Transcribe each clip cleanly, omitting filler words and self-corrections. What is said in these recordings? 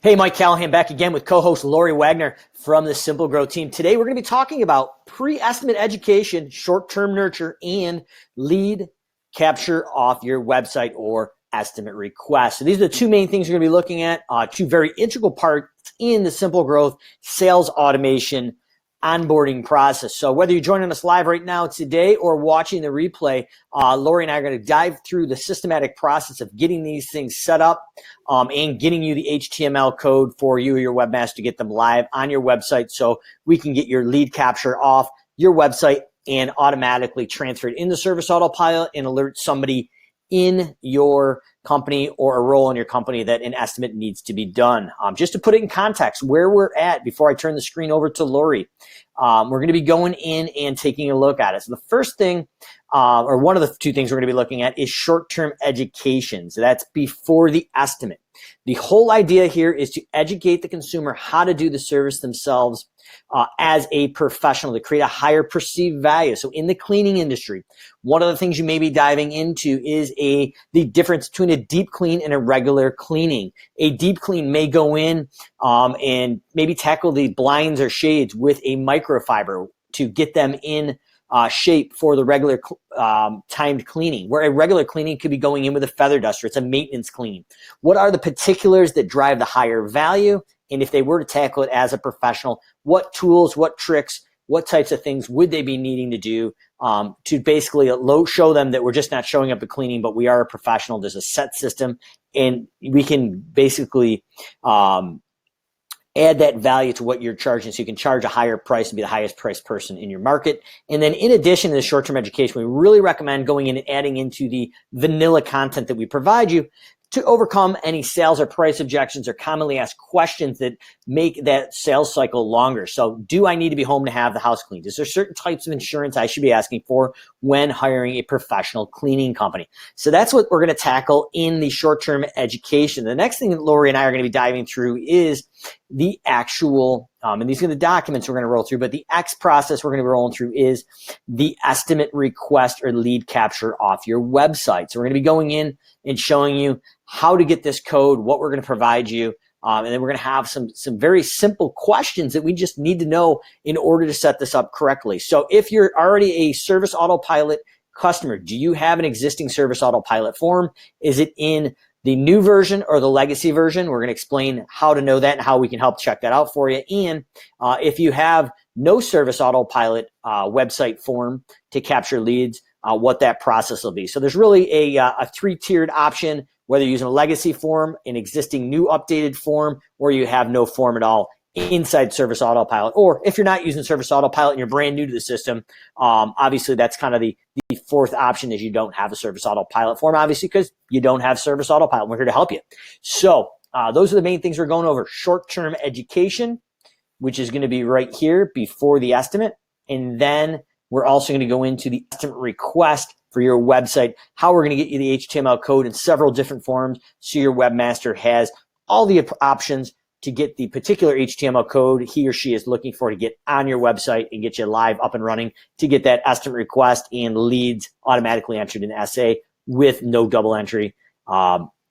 Hey, Mike Callahan back again with co-host Lori Wagner from the Simple Grow team. Today, we're going to be talking about pre-estimate education, short-term nurture, and lead capture off your website or estimate request. So these are the two main things we're going to be looking at, two very integral parts in the Simple Growth sales automation onboarding process. So whether you're joining us live right now today or watching the replay, Lori and I are going to dive through the systematic process of getting these things set up and getting you the HTML code for you or your webmaster to get them live on your website so we can get your lead capture off your website and automatically transfer it into Service Autopilot and alert somebody in your company or a role in your company that an estimate needs to be done. Just to put it in context, where we're at before I turn the screen over to Lori, we're going to be going in and taking a look at it. So the first thing, or one of the two things we're going to be looking at is short-term education. So that's before the estimate. The whole idea here is to educate the consumer how to do the service themselves as a professional to create a higher perceived value. So in the cleaning industry, one of the things you may be diving into is the difference between a deep clean and a regular cleaning. A deep clean may go in and maybe tackle the blinds or shades with a microfiber to get them in shape for the regular timed cleaning, where a regular cleaning could be going in with a feather duster. It's a maintenance clean. What are the particulars that drive the higher value? And if they were to tackle it as a professional, what tools, what tricks, what types of things would they be needing to do to basically show them that we're just not showing up at cleaning, but we are a professional. There's a set system, and we can basically add that value to what you're charging so you can charge a higher price and be the highest priced person in your market. And then in addition to the short-term education, we really recommend going in and adding into the vanilla content that we provide you to overcome any sales or price objections or commonly asked questions that make that sales cycle longer. So do I need to be home to have the house cleaned? Is there certain types of insurance I should be asking for when hiring a professional cleaning company? So that's what we're going to tackle in the short-term education. The next thing that Lori and I are going to be diving through is the actual, and these are the documents we're going to roll through, but the X process we're going to be rolling through is the estimate request or lead capture off your website. So we're going to be going in and showing you how to get this code, what we're going to provide you, and then we're going to have some very simple questions that we just need to know in order to set this up correctly. So if you're already a Service Autopilot customer, do you have an existing Service Autopilot form? Is it in the new version or the legacy version? We're going to explain how to know that and how we can help check that out for you. And if you have no Service Autopilot website form to capture leads, what that process will be. So there's really a three-tiered option, whether you're using a legacy form, an existing new updated form, or you have no form at all inside Service Autopilot. Or if you're not using Service Autopilot and you're brand new to the system, obviously that's kind of the fourth option is you don't have a Service Autopilot form, obviously, because you don't have Service Autopilot. We're here to help you. So those are the main things we're going over. Short-term education, which is going to be right here before the estimate. And then we're also going to go into the estimate request for your website, how we're going to get you the HTML code in several different forms so your webmaster has all the options to get the particular HTML code he or she is looking for to get on your website and get you live up and running to get that estimate request and leads automatically entered in SA with no double entry,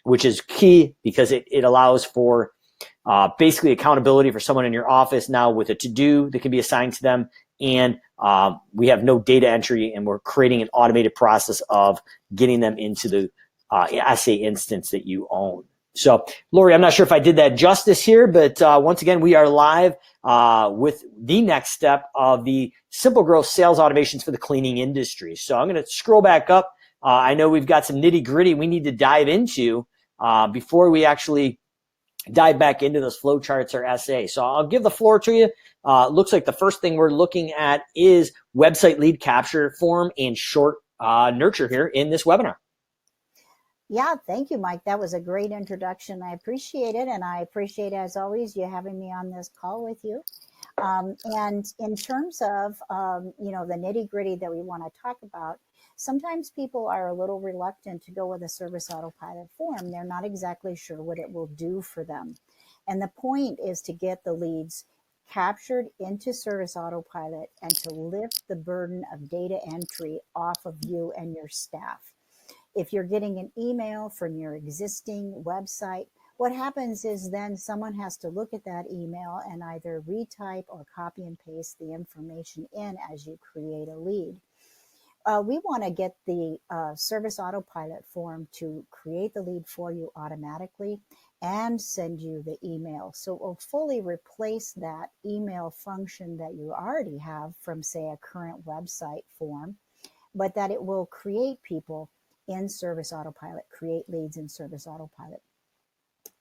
which is key because it allows for basically accountability for someone in your office now with a to-do that can be assigned to them. And we have no data entry, and we're creating an automated process of getting them into the SA instance that you own. So, Lori, I'm not sure if I did that justice here, but once again, we are live with the next step of the Simple Growth sales automations for the cleaning industry. So I'm going to scroll back up. I know we've got some nitty gritty we need to dive into before we actually dive back into those flow charts or SA. So I'll give the floor to you. Looks like the first thing we're looking at is website lead capture form and short nurture here in this webinar. Yeah, thank you, Mike. That was a great introduction. I appreciate it. And I appreciate, as always, you having me on this call with you. And in terms of, the nitty gritty that we want to talk about, sometimes people are a little reluctant to go with a Service Autopilot form. They're not exactly sure what it will do for them. And the point is to get the leads captured into Service Autopilot and to lift the burden of data entry off of you and your staff. If you're getting an email from your existing website, what happens is then someone has to look at that email and either retype or copy and paste the information in as you create a lead. We want to get the Service Autopilot form to create the lead for you automatically and send you the email. So it will fully replace that email function that you already have from, say, a current website form, but that it will create people in Service Autopilot, create leads in Service Autopilot.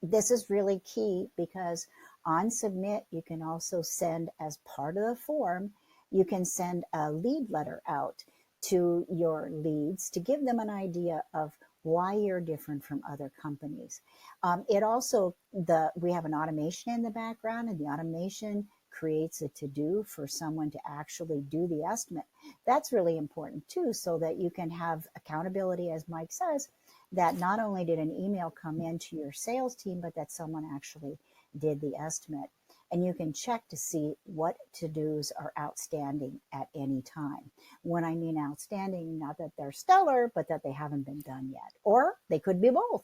This is really key because on Submit, you can also send, as part of the form, you can send a lead letter out to your leads to give them an idea of why you're different from other companies. It also, we have an automation in the background, and the automation creates a to-do for someone to actually do the estimate. That's really important too, so that you can have accountability, as Mike says, that not only did an email come into your sales team, but that someone actually did the estimate. And you can check to see what to-dos are outstanding at any time. When I mean outstanding, not that they're stellar, but that they haven't been done yet, or they could be both.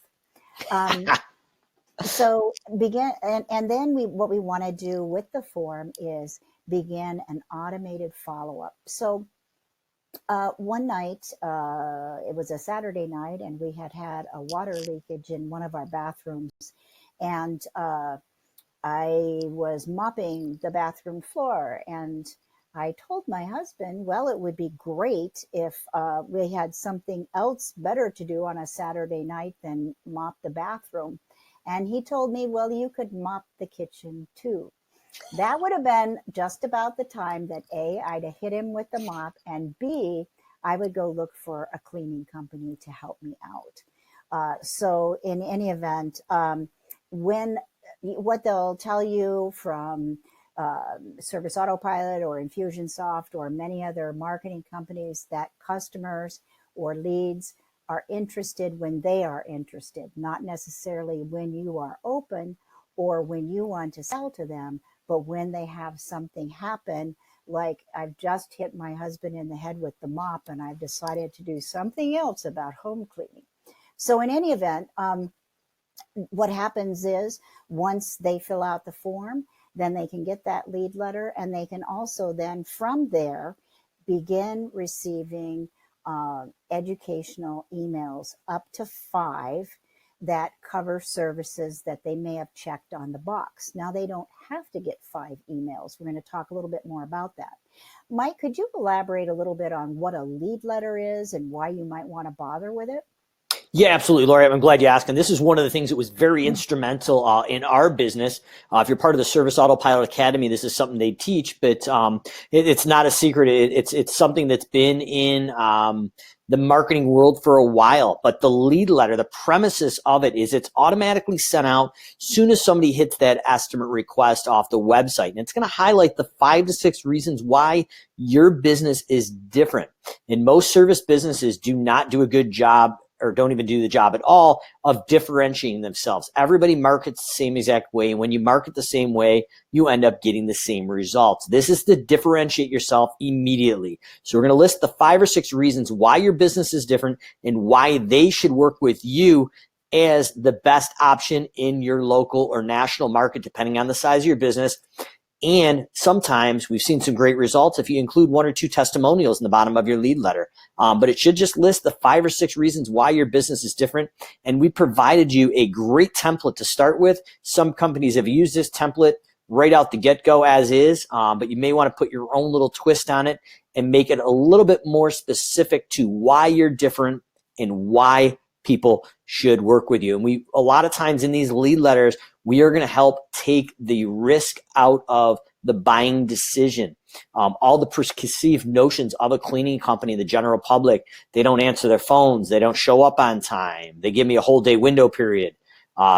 So begin, and then what we want to do with the form is begin an automated follow-up. So one night, it was a Saturday night, and we had a water leakage in one of our bathrooms, and I was mopping the bathroom floor, and I told my husband, well, it would be great if we had something else better to do on a Saturday night than mop the bathroom. And he told me, well, you could mop the kitchen too. That would have been just about the time that A, I'd have hit him with the mop, and B, I would go look for a cleaning company to help me out. So in any event, what they'll tell you from Service Autopilot or Infusionsoft or many other marketing companies, that customers or leads are interested when they are interested, not necessarily when you are open or when you want to sell to them, but when they have something happen, like I've just hit my husband in the head with the mop and I've decided to do something else about home cleaning. So in any event, what happens is once they fill out the form, then they can get that lead letter, and they can also then from there begin receiving educational emails, up to 5, that cover services that they may have checked on the box. Now, they don't have to get 5 emails. We're going to talk a little bit more about that. Mike, could you elaborate a little bit on what a lead letter is and why you might want to bother with it? Yeah, absolutely, Lori. I'm glad you asked. And this is one of the things that was very instrumental in our business. If you're part of the Service Autopilot Academy, this is something they teach, but it's not a secret. It's something that's been in the marketing world for a while. But the lead letter, the premises of it is it's automatically sent out soon as somebody hits that estimate request off the website. And it's going to highlight the 5 to 6 reasons why your business is different. And most service businesses do not do a good job, or don't even do the job at all, of differentiating themselves. Everybody markets the same exact way. And when you market the same way, you end up getting the same results. This is to differentiate yourself immediately. So we're going to list the 5 or 6 reasons why your business is different and why they should work with you as the best option in your local or national market, depending on the size of your business. And sometimes we've seen some great results if you include 1 or 2 testimonials in the bottom of your lead letter. But it should just list the 5 or 6 reasons why your business is different. And we provided you a great template to start with. Some companies have used this template right out the get-go as is, but you may want to put your own little twist on it and make it a little bit more specific to why you're different and why people should work with you. And a lot of times in these lead letters, we are going to help take the risk out of the buying decision. All the preconceived notions of a cleaning company, the general public, they don't answer their phones, they don't show up on time, they give me a whole day window period.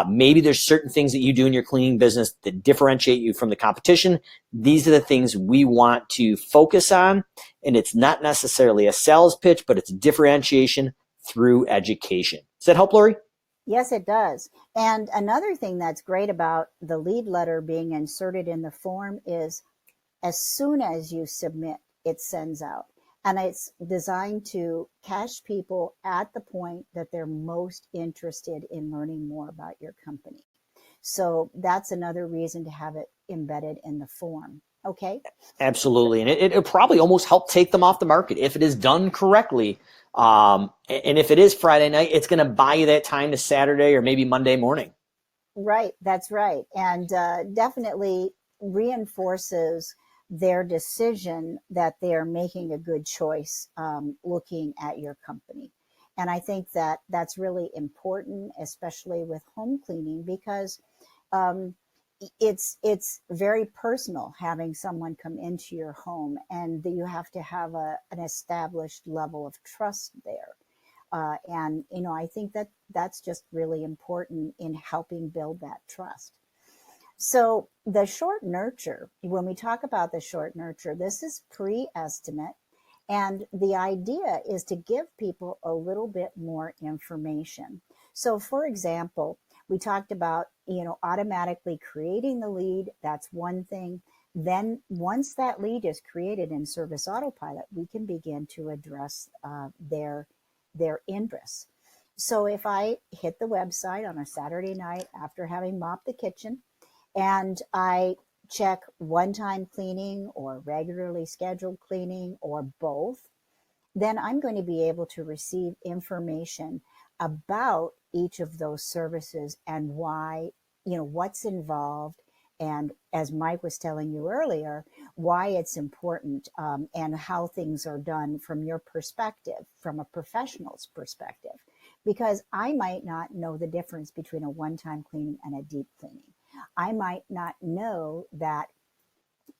Maybe there's certain things that you do in your cleaning business that differentiate you from the competition. These are the things we want to focus on. And it's not necessarily a sales pitch, but it's differentiation through education. Does that help, Lori? Yes, it does. And another thing that's great about the lead letter being inserted in the form is as soon as you submit, it sends out. And it's designed to catch people at the point that they're most interested in learning more about your company. So that's another reason to have it embedded in the form. Okay. Absolutely. And it'll probably almost help take them off the market if it is done correctly. And if it is Friday night, it's going to buy you that time to Saturday or maybe Monday morning. Right, that's right. And definitely reinforces their decision that they are making a good choice looking at your company. And I think that that's really important, especially with home cleaning, because um, it's very personal having someone come into your home, and you have to have an established level of trust there. And I think that that's just really important in helping build that trust. So the short nurture, when we talk about the short nurture, this is pre-estimate. And the idea is to give people a little bit more information. So for example, we talked about, automatically creating the lead. That's one thing. Then once that lead is created in Service Autopilot, we can begin to address their interests. So if I hit the website on a Saturday night after having mopped the kitchen, and I check one-time cleaning or regularly scheduled cleaning or both, then I'm going to be able to receive information about each of those services and why, what's involved. And as Mike was telling you earlier, why it's important, and how things are done from your perspective, from a professional's perspective. Because I might not know the difference between a one-time cleaning and a deep cleaning. I might not know that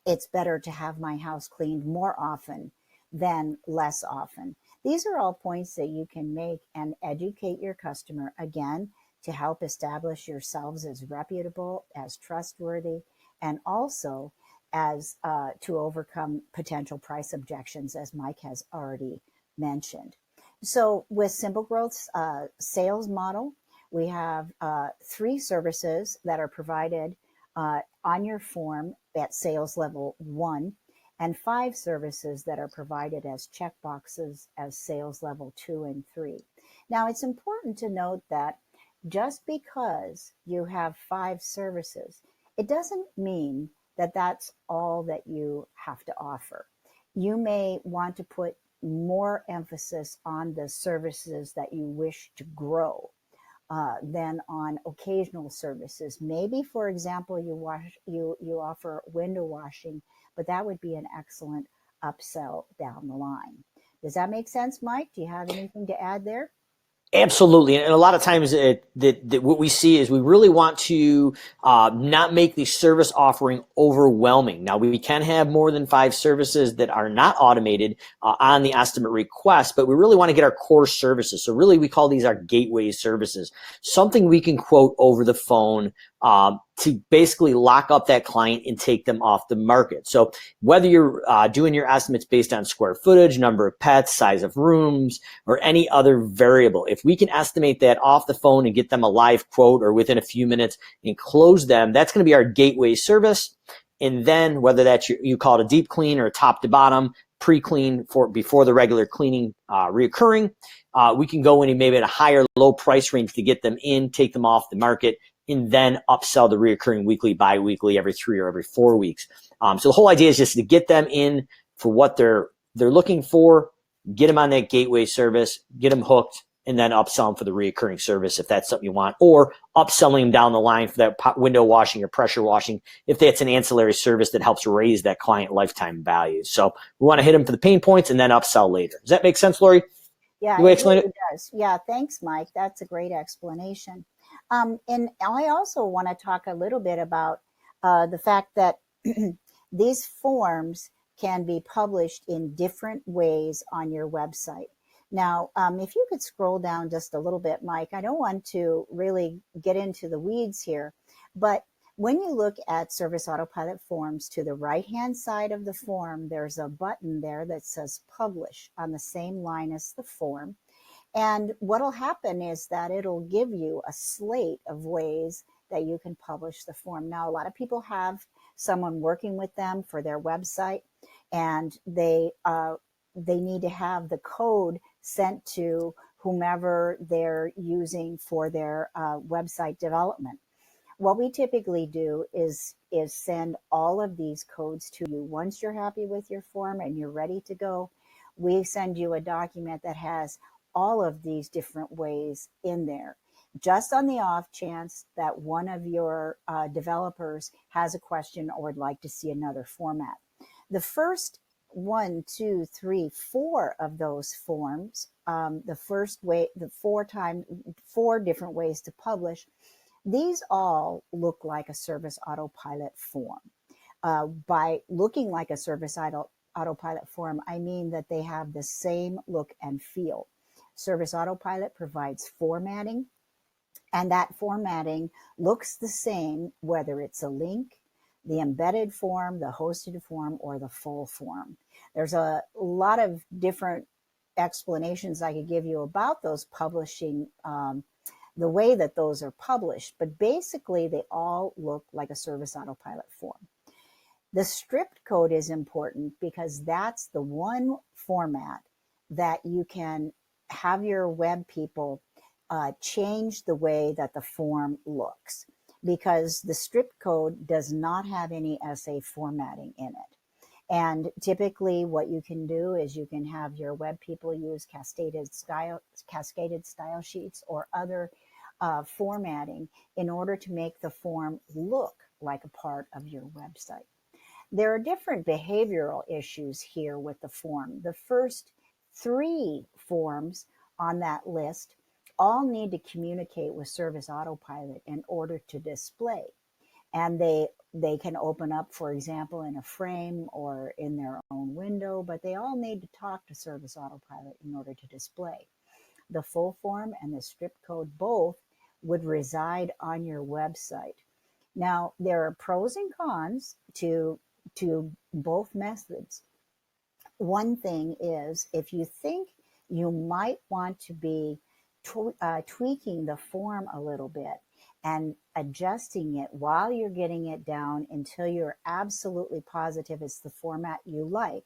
it's better to have my house cleaned more often than less often. These are all points that you can make and educate your customer, again, to help establish yourselves as reputable, as trustworthy, and also as to overcome potential price objections, as Mike has already mentioned. So with Simple Growth's sales model, we have 3 services that are provided on your form at sales level 1, and 5 services that are provided as checkboxes as sales level 2 and 3. Now, it's important to note that just because you have 5 services, it doesn't mean that that's all that you have to offer. You may want to put more emphasis on the services that you wish to grow than on occasional services. Maybe, for example, you offer window washing, but that would be an excellent upsell down the line. Does that make sense, Mike? Do you have anything to add there? Absolutely, and a lot of times that what we see is we really want to not make the service offering overwhelming. Now we can have more than 5 services that are not automated on the estimate request, but we really want to get our core services. So really, we call these our gateway services, something we can quote over the phone to basically lock up that client and take them off the market. So whether you're doing your estimates based on square footage, number of pets, size of rooms, or any other variable, if we can estimate that off the phone and get them a live quote or within a few minutes and close them, that's going to be our gateway service. And then whether that's you call it a deep clean or a top to bottom, pre-clean for before the regular cleaning reoccurring, we can go in and maybe at a higher low price range to get them in, take them off the market, and then upsell the reoccurring weekly, bi-weekly, every 3 or every 4 weeks. So the whole idea is just to get them in for what they're looking for, get them on that gateway service, get them hooked, and then upsell them for the reoccurring service if that's something you want, or upselling them down the line for that window washing or pressure washing if that's an ancillary service that helps raise that client lifetime value. So we want to hit them for the pain points and then upsell later. Does that make sense, Lori? Yeah, You want to it explain really it? does. Yeah, thanks, Mike. That's a great explanation. And I also want to talk a little bit about the fact that these forms can be published in different ways on your website. Now, if you could scroll down just a little bit, Mike, I don't want to really get into the weeds here, but when you look at Service Autopilot forms, to the right-hand side of the form, there's a button there that says Publish on the same line as the form. And what'll happen is that it'll give you a slate of ways that you can publish the form. Now, a lot of people have someone working with them for their website, and they need to have the code sent to whomever they're using for their website development. what we typically do is send all of these codes to you. Once you're happy with your form and you're ready to go, we send you a document that has all of these different ways in there. Just on the off chance that one of your developers has a question or would like to see another format. The first one, two, three, four of those forms, the first way, the four different ways to publish, these all look like a Service Autopilot form. By looking like a Service Autopilot form, I mean that they have the same look and feel. Service Autopilot provides formatting, and that formatting looks the same whether it's a link, the embedded form, the hosted form, or the full form. There's a lot of different explanations I could give you about those publishing, the way that those are published, but basically they all look like a Service Autopilot form. The script code is important because that's the one format that you can have your web people change the way that the form looks, because the script code does not have any SA formatting in it. And typically what you can do is you can have your web people use cascaded style sheets or other formatting in order to make the form look like a part of your website. There are different behavioral issues here with the form. The first three forms on that list all need to communicate with Service Autopilot in order to display. And they can open up, for example, in a frame or in their own window, but they all need to talk to Service Autopilot in order to display. The full form and the script code both would reside on your website. Now, there are pros and cons to both methods. One thing is, if you think you might want to be tweaking the form a little bit and adjusting it while you're getting it down until you're absolutely positive it's the format you like,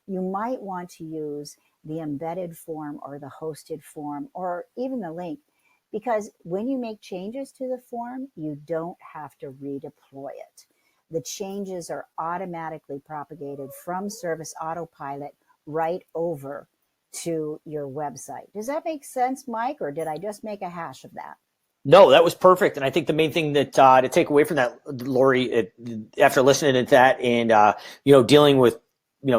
you might want to use the embedded form or the hosted form or even the link, because when you make changes to the form, you don't have to redeploy it. The changes are automatically propagated from Service Autopilot right over to your website. Does that make sense, Mike, or did I just make a hash of that? No, that was perfect. And I think the main thing that to take away from that, Lori, after listening to that and dealing with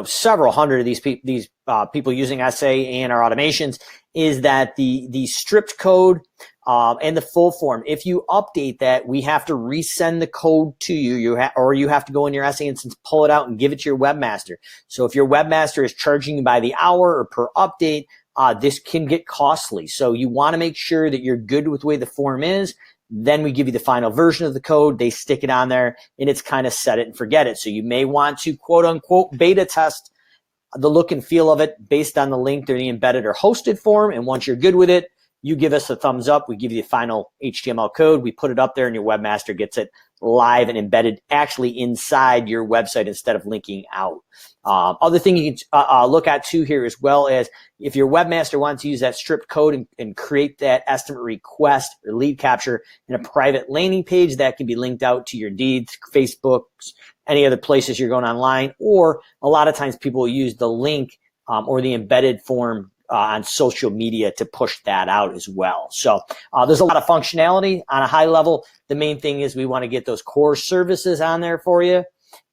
several hundred of these people using SA and our automations, is that the stripped code and the full form, if you update that, we have to resend the code to you. Or you have to go in your SA instance, pull it out, and give it to your webmaster. So if your webmaster is charging you by the hour or per update, this can get costly. So you want to make sure that you're good with the way the form is. Then we give you the final version of the code. They stick it on there, and it's kind of set it and forget it. So you may want to quote unquote beta test the look and feel of it based on the link or the embedded or hosted form. And once you're good with it, you give us a thumbs up. We give you the final HTML code. We put it up there, and your webmaster gets it live and embedded actually inside your website instead of linking out. Other thing you can look at too here, as well as if your webmaster wants to use that stripped code and create that estimate request or lead capture in a private landing page, that can be linked out to your deeds, Facebooks, any other places you're going online. Or a lot of times people will use the link or the embedded form on social media to push that out as well. So there's a lot of functionality on a high level. The main thing is we want to get those core services on there for you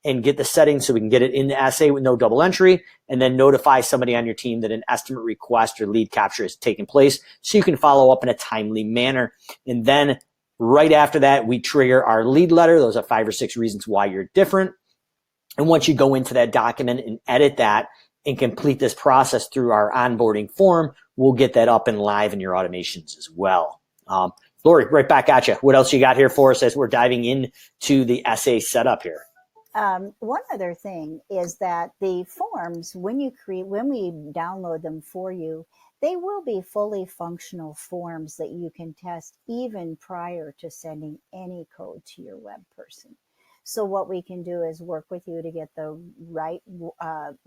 and get the settings so we can get it in the SA with no double entry, and then notify somebody on your team that an estimate request or lead capture is taking place so you can follow up in a timely manner. And then right after that, we trigger our lead letter. Those are 5 or 6 reasons why you're different. And once you go into that document and edit that and complete this process through our onboarding form, we'll get that up and live in your automations as well. Lori, right back at you. What else you got here for us as we're diving into the SA setup here? One other thing is that the forms, when we download them for you, they will be fully functional forms that you can test even prior to sending any code to your web person. So what we can do is work with you to get the right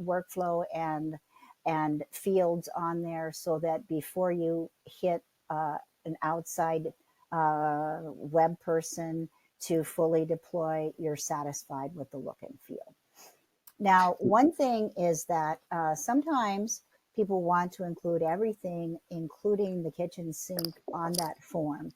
workflow and fields on there, so that before you hit an outside web person to fully deploy, you're satisfied with the look and feel. Now, one thing is that sometimes people want to include everything, including the kitchen sink, on that form.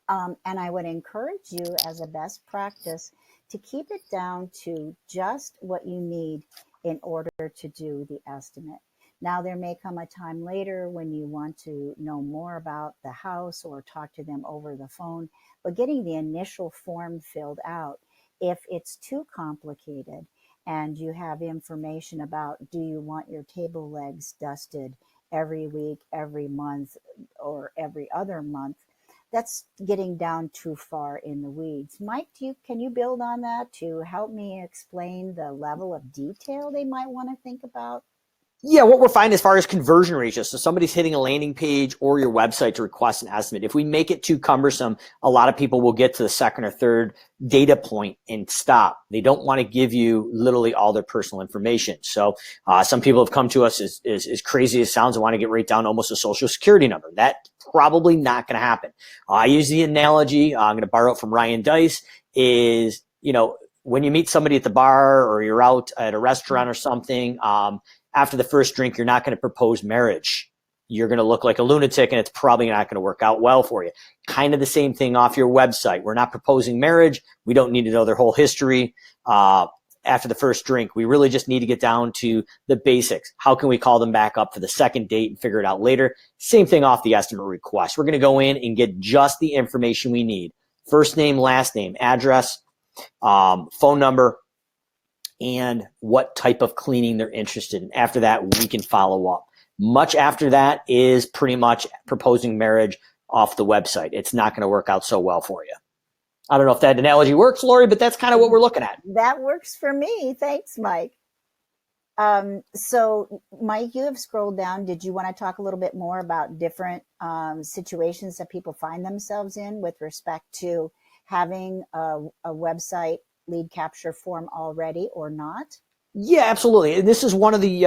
And I would encourage you, as a best practice, to keep it down to just what you need in order to do the estimate. Now, there may come a time later when you want to know more about the house or talk to them over the phone, but getting the initial form filled out, if it's too complicated and you have information about, do you want your table legs dusted every week, every month, or every other month, that's getting down too far in the weeds. Mike, can you build on that to help me explain the level of detail they might want to think about? Yeah, what we're finding as far as conversion ratios, so somebody's hitting a landing page or your website to request an estimate. If we make it too cumbersome, a lot of people will get to the second or third data point and stop. They don't want to give you literally all their personal information. So some people have come to us as crazy as it sounds and want to get right down almost a social security number. That's probably not going to happen. I use the analogy, I'm going to borrow it from Ryan Dice, is, when you meet somebody at the bar or you're out at a restaurant or something, after the first drink, you're not going to propose marriage. You're going to look like a lunatic, and it's probably not going to work out well for you. Kind of the same thing off your website. We're not proposing marriage. We don't need to know their whole history after the first drink. We really just need to get down to the basics. How can we call them back up for the second date and figure it out later? Same thing off the estimate request. We're going to go in and get just the information we need. First name, last name, address, phone number, and what type of cleaning they're interested in. After that, we can follow up. Much after that is pretty much proposing marriage off the website. It's not going to work out so well for you. I don't know if that analogy works, Lori, but that's kind of what we're looking at. That works for me. Thanks, Mike. So, Mike, you have scrolled down. Did you want to talk a little bit more about different situations that people find themselves in with respect to having a website lead capture form already or not? Yeah, absolutely. And this is one of the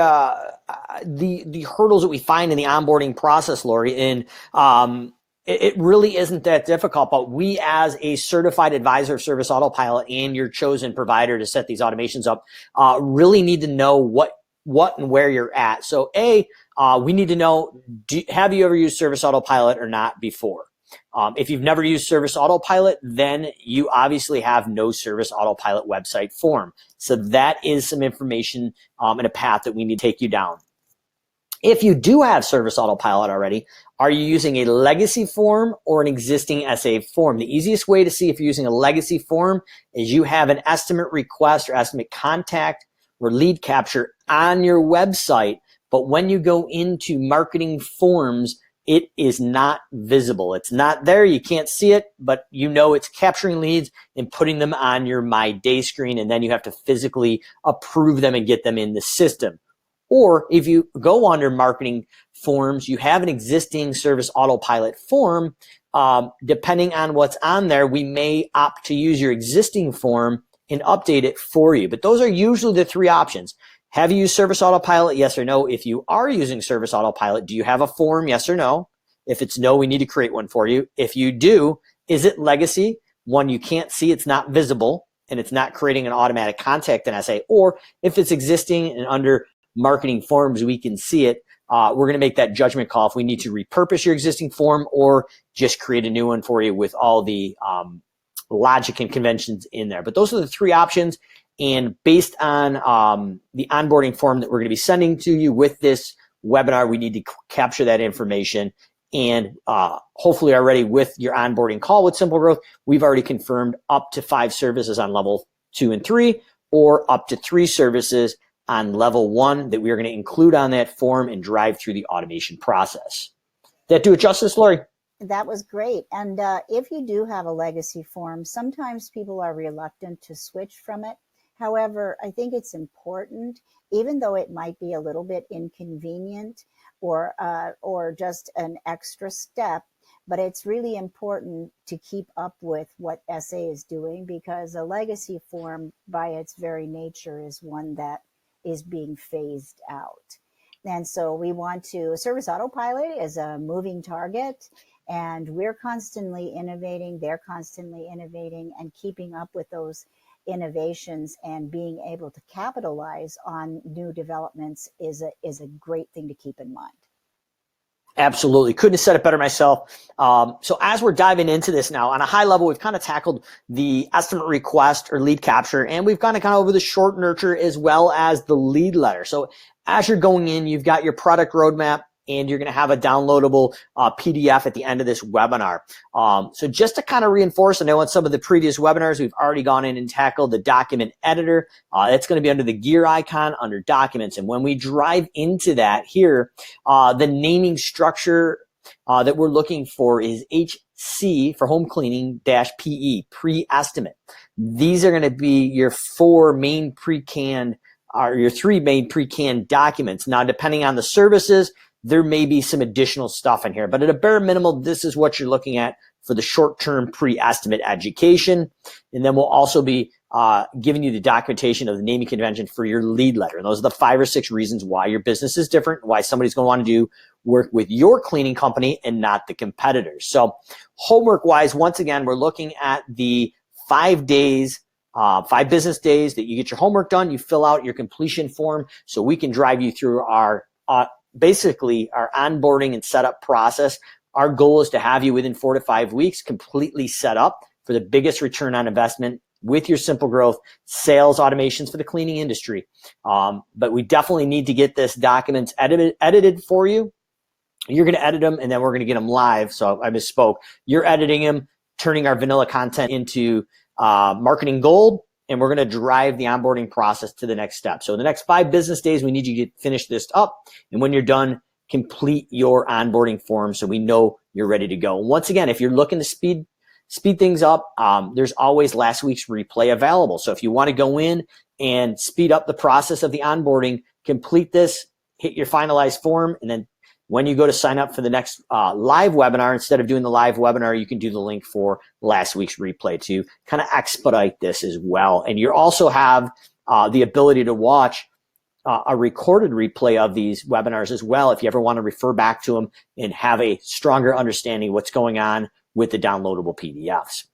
hurdles that we find in the onboarding process, Lori. And it really isn't that difficult. But we, as a certified advisor of Service Autopilot and your chosen provider to set these automations up, really need to know what and where you're at. So, we need to know: have you ever used Service Autopilot or not before? If you've never used Service Autopilot, then you obviously have no Service Autopilot website form. So that is some information and a path that we need to take you down. If you do have Service Autopilot already, are you using a legacy form or an existing SA form? The easiest way to see if you're using a legacy form is you have an estimate request or estimate contact or lead capture on your website, but when you go into marketing forms, it is not visible. It's not there. You can't see it, but it's capturing leads and putting them on your My Day screen, and then you have to physically approve them and get them in the system. Or if you go under marketing forms, you have an existing Service Autopilot form. Depending on what's on there, we may opt to use your existing form and update it for you. But those are usually the three options. Have you used Service Autopilot? Yes or no. If you are using Service Autopilot, do you have a form? Yes or no. If it's no, we need to create one for you. If you do, is it legacy? One you can't see, it's not visible, and it's not creating an automatic contact in SA. Or if it's existing and under marketing forms, we can see it. We're going to make that judgment call if we need to repurpose your existing form or just create a new one for you with all the logic and conventions in there. But those are the three options. And based on the onboarding form that we're going to be sending to you with this webinar, we need to capture that information. And hopefully already with your onboarding call with Simple Growth, we've already confirmed up to 5 services on level 2 and 3, or up to 3 services on level 1 that we are going to include on that form and drive through the automation process. Did that do it justice, Lori? That was great. And if you do have a legacy form, sometimes people are reluctant to switch from it. However, I think it's important, even though it might be a little bit inconvenient or just an extra step, but it's really important to keep up with what SA is doing, because a legacy form by its very nature is one that is being phased out. And so we want to, Service Autopilot is a moving target, And we're constantly innovating, they're constantly innovating, and keeping up with those innovations and being able to capitalize on new developments is a great thing to keep in mind. Absolutely. Couldn't have said it better myself. So as we're diving into this now, on a high level, we've kind of tackled the estimate request or lead capture, and we've kind of gone over the short nurture as well as the lead letter. So as you're going in, you've got your product roadmap, and you're going to have a downloadable PDF at the end of this webinar. So just to kind of reinforce, I know in some of the previous webinars, we've already gone in and tackled the document editor. It's going to be under the gear icon under documents. And when we drive into that here, the naming structure that we're looking for is HC for home cleaning -PE, pre-estimate. These are going to be your four main pre-canned or your three main pre-canned documents. Now, depending on the services, there may be some additional stuff in here, but at a bare minimum, this is what you're looking at for the short-term pre-estimate education. And then we'll also be giving you the documentation of the naming convention for your lead letter. And those are the 5 or 6 reasons why your business is different, why somebody's going to want to do work with your cleaning company and not the competitors. So homework-wise, once again, we're looking at the 5 days 5 business days that you get your homework done, you fill out your completion form so we can drive you through our basically our onboarding and setup process. Our goal is to have you within 4 to 5 weeks completely set up for the biggest return on investment with your Simple Growth sales automations for the cleaning industry. But we definitely need to get this documents edited for you. You're going to edit them, and then we're going to get them live. So I misspoke. You're editing them, turning our vanilla content into marketing gold, and we're going to drive the onboarding process to the next step. So the next 5 business days, we need you to finish this up. And when you're done, complete your onboarding form so we know you're ready to go. Once again, if you're looking to speed things up, there's always last week's replay available. So if you want to go in and speed up the process of the onboarding, complete this, hit your finalized form, and then when you go to sign up for the next live webinar, instead of doing the live webinar, you can do the link for last week's replay to kind of expedite this as well. And you also have the ability to watch a recorded replay of these webinars as well if you ever want to refer back to them and have a stronger understanding of what's going on with the downloadable PDFs.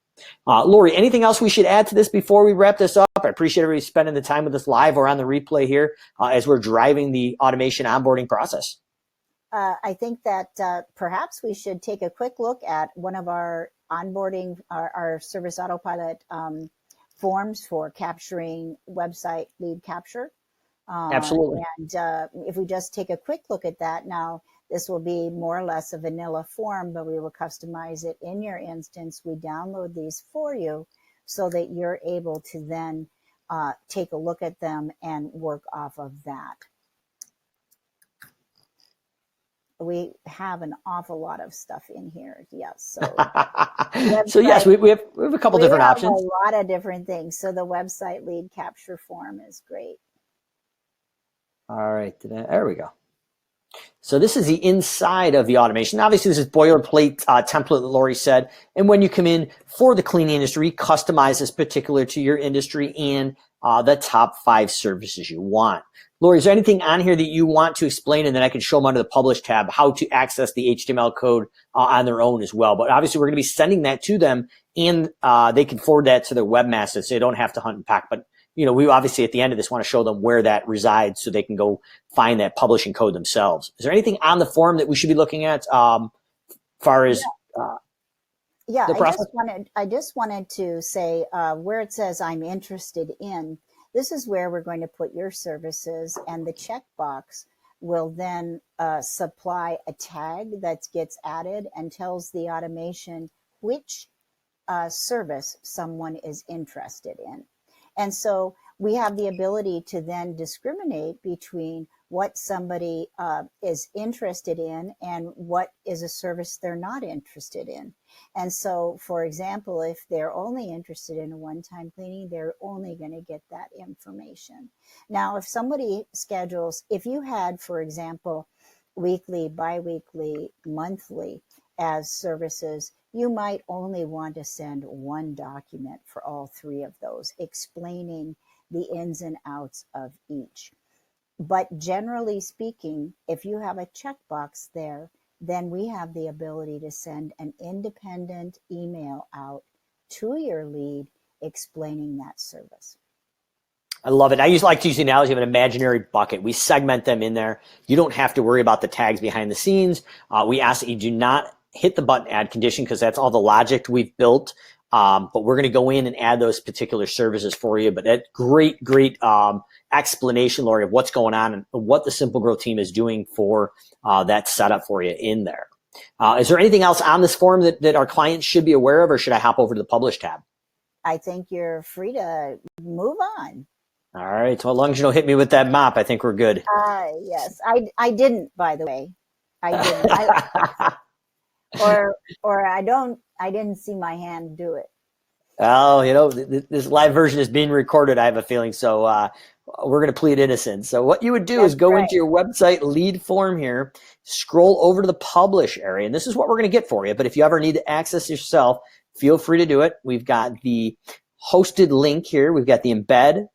Lori, anything else we should add to this before we wrap this up? I appreciate everybody spending the time with us live or on the replay here as we're driving the automation onboarding process. I think that perhaps we should take a quick look at one of our onboarding, our Service Autopilot forms for capturing website lead capture. Absolutely. And if we just take a quick look at that now, this will be more or less a vanilla form, but we will customize it in your instance. We download these for you so that you're able to then take a look at them and work off of that. We have an awful lot of stuff in here. Yes. So, so yes, we have a couple different options. A lot of different things. So the website lead capture form is great. All right. There we go. So this is the inside of the automation. Obviously, this is boilerplate template that Lori said. And when you come in for the cleaning industry, customize this particular to your industry and the top 5 services you want. Lori, is there anything on here that you want to explain? And then I can show them under the Publish tab how to access the HTML code on their own as well. But obviously, we're going to be sending that to them, and they can forward that to their webmaster so they don't have to hunt and pack. But we obviously at the end of this want to show them where that resides so they can go find that publishing code themselves. Is there anything on the form that we should be looking at far as the process? I just wanted to say where it says I'm interested in, this is where we're going to put your services, and the checkbox will then supply a tag that gets added and tells the automation which service someone is interested in. And so we have the ability to then discriminate between what somebody is interested in and what is a service they're not interested in. And so, for example, if they're only interested in a one-time cleaning, they're only going to get that information. Now, if somebody schedules, if you had, for example, weekly, biweekly, monthly as services, you might only want to send one document for all 3 of those, explaining the ins and outs of each. But generally speaking, if you have a checkbox there, then we have the ability to send an independent email out to your lead explaining that service. I love it. I like to use the analogy of an imaginary bucket. We segment them in there. You don't have to worry about the tags behind the scenes. We ask that you do not hit the button add condition because that's all the logic we've built. But we're going to go in and add those particular services for you. But that great explanation, Lori, of what's going on and what the Simple Growth team is doing for that setup for you in there. Is there anything else on this form that our clients should be aware of, or should I hop over to the Publish tab? I think you're free to move on. All right. So as long as you don't hit me with that mop, I think we're good. Yes, I didn't, by the way. I didn't. Or I didn't see my hand do it. Well, this live version is being recorded, I have a feeling. So we're going to plead innocence. So what you would do is go into your website lead form here, scroll over to the Publish area, and this is what we're going to get for you. But if you ever need to access yourself, feel free to do it. We've got the hosted link here. We've got the embed,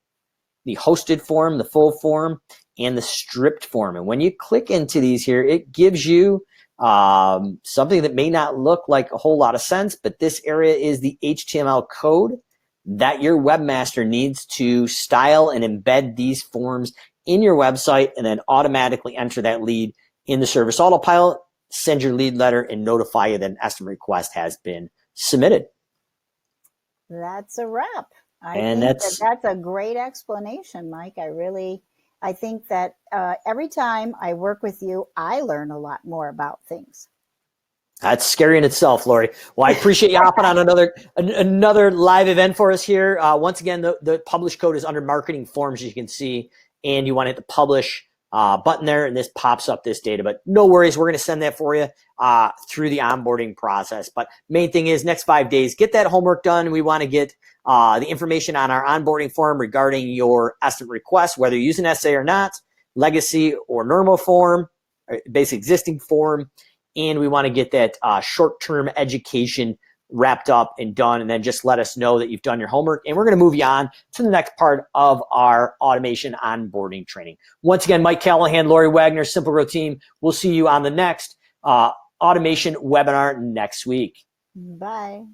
the hosted form, the full form, and the stripped form. And when you click into these here, it gives you something that may not look like a whole lot of sense, but this area is the HTML code that your webmaster needs to style and embed these forms in your website and then automatically enter that lead in the service autopilot, send your lead letter, and notify you that an estimate request has been submitted. That's a wrap. I think that's a great explanation, Mike. I think that every time I work with you, I learn a lot more about things. That's scary in itself, Lori. Well, I appreciate you hopping on another live event for us here. Once again, the publish code is under marketing forms, as you can see, and you want to hit the publish button there, and this pops up this data. But no worries, we're going to send that for you through the onboarding process. But main thing is next 5 days, get that homework done. We want to get the information on our onboarding form regarding your estimate request, whether you use an SA or not, legacy or normal form, or basic existing form. And we want to get that short-term education wrapped up and done, and then just let us know that you've done your homework. And we're going to move you on to the next part of our automation onboarding training. Once again, Mike Callahan, Lori Wagner, Simple Growth team. We'll see you on the next automation webinar next week. Bye.